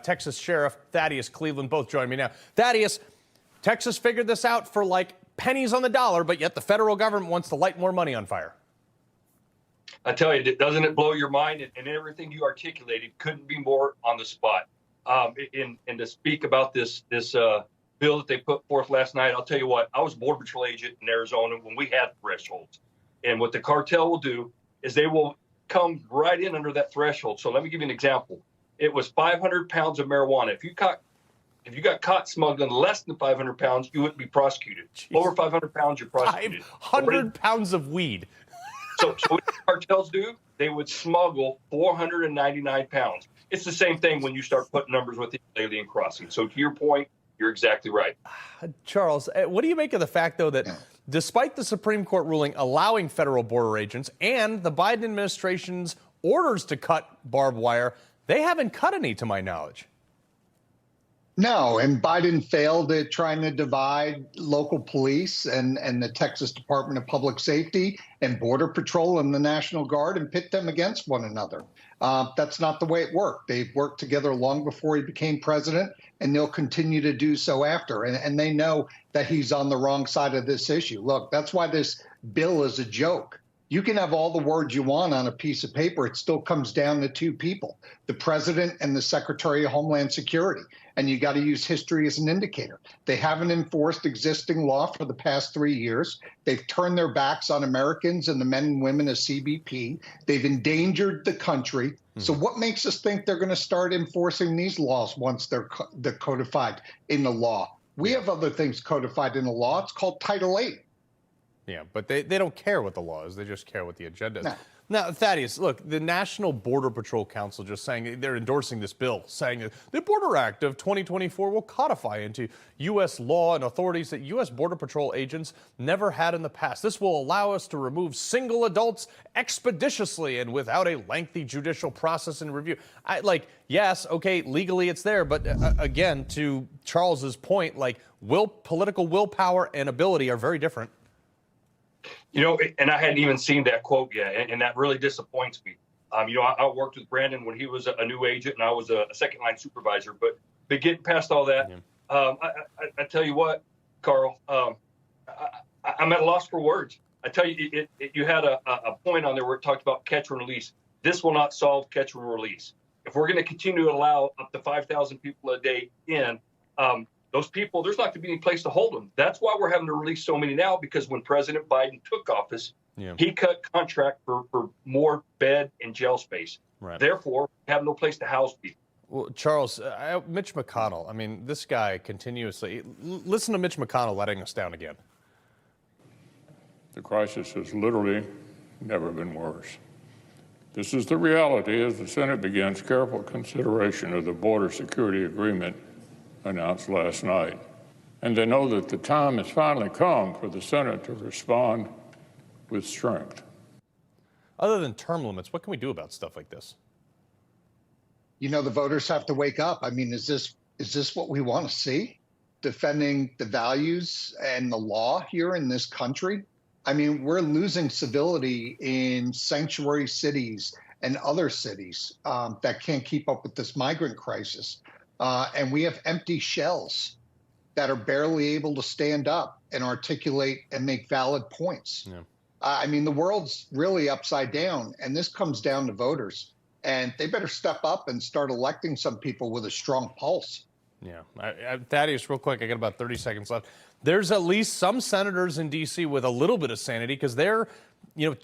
Texas Sheriff Thaddeus Cleveland both join me now. Thaddeus, Texas figured this out for like pennies on the dollar, but yet the federal government wants to light more money on fire. I tell you, doesn't it blow your mind? And everything you articulated couldn't be more on the spot. And to speak about this bill that they put forth last night, I'll tell you what, I was a Border Patrol agent in Arizona when we had thresholds. And what the cartel will do is they will come right in under that threshold. So let me give you an example. It was 500 pounds of marijuana. If you got caught smuggling less than 500 pounds, you wouldn't be prosecuted. Jeez. Over 500 pounds, you're prosecuted. 500 pounds of weed. So what the cartels do, they would smuggle 499 pounds. It's the same thing when you start putting numbers with the alien crossing. So to your point, you're exactly right. Charles, what do you make of the fact, though, that despite the Supreme Court ruling allowing federal border agents and the Biden administration's orders to cut barbed wire, they haven't cut any, to my knowledge? No, and Biden failed at trying to divide local police and the Texas Department of Public Safety and Border Patrol and the National Guard and pit them against one another. That's not the way it worked. They've worked together long before he became president, and they'll continue to do so after. And they know that he's on the wrong side of this issue. Look, that's why this bill is a joke. You can have all the words you want on a piece of paper. It still comes down to two people, the president and the Secretary of Homeland Security. And you got to use history as an indicator. They haven't enforced existing law for the past 3 years. They've turned their backs on Americans and the men and women of CBP. They've endangered the country. So what makes us think they're going to start enforcing these laws once they're codified in the law? We have other things codified in the law. It's called Title VIII. Yeah, but they don't care what the law is. They just care what the agenda is. No. Now, Thaddeus, look, the National Border Patrol Council just saying they're endorsing this bill, saying that the Border Act of 2024 will codify into U.S. law and authorities that U.S. Border Patrol agents never had in the past. This will allow us to remove single adults expeditiously and without a lengthy judicial process and review. Yes, okay, legally it's there, but again, to Charles's point, political willpower and ability are very different. You know, and I hadn't even seen that quote yet, and that really disappoints me. I worked with Brandon when he was a new agent, and I was a second-line supervisor. But getting past all that, I tell you what, Carl, I'm at a loss for words. I tell you, you had a point on there where it talked about catch and release. This will not solve catch and release. If we're going to continue to allow up to 5,000 people a day in, those people, there's not going to be any place to hold them. That's why we're having to release so many now, because when President Biden took office, he cut contract for more bed and jail space. Right. Therefore, we have no place to house people. Well, Charles, Mitch McConnell, I mean, this guy continuously, listen to Mitch McConnell letting us down again. The crisis has literally never been worse. This is the reality as the Senate begins careful consideration of the border security agreement announced last night. And they know that the time has finally come for the Senate to respond with strength. Other than term limits, what can we do about stuff like this? You know, the voters have to wake up. I mean, is this what we want to see? Defending the values and the law here in this country? I mean, we're losing civility in sanctuary cities and other cities that can't keep up with this migrant crisis. And we have empty shells that are barely able to stand up and articulate and make valid points. Yeah. I mean, the world's really upside down, and this comes down to voters. And they better step up and start electing some people with a strong pulse. Yeah. Thaddeus, real quick, I got about 30 seconds left. There's at least some senators in D.C. with a little bit of sanity, because they're,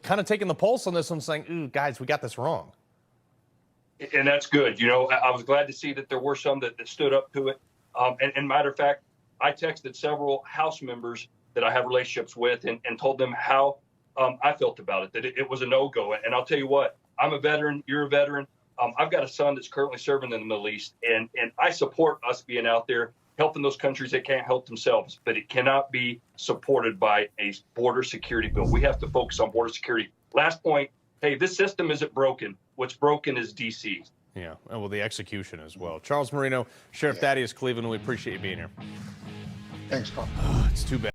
kind of taking the pulse on this and saying, ooh, guys, we got this wrong. And that's good. I was glad to see that there were some that stood up to it. And matter of fact, I texted several House members that I have relationships with and told them how I felt about it, that it was a no-go. And I'll tell you what, I'm a veteran. You're a veteran. I've got a son that's currently serving in the Middle East, and I support us being out there helping those countries that can't help themselves. But it cannot be supported by a border security bill. We have to focus on border security. Last point. Hey, this system isn't broken. What's broken is D.C. Yeah, well, the execution as well. Charles Marino, Sheriff Thaddeus Cleveland, we appreciate you being here. Thanks, Carl. It's too bad.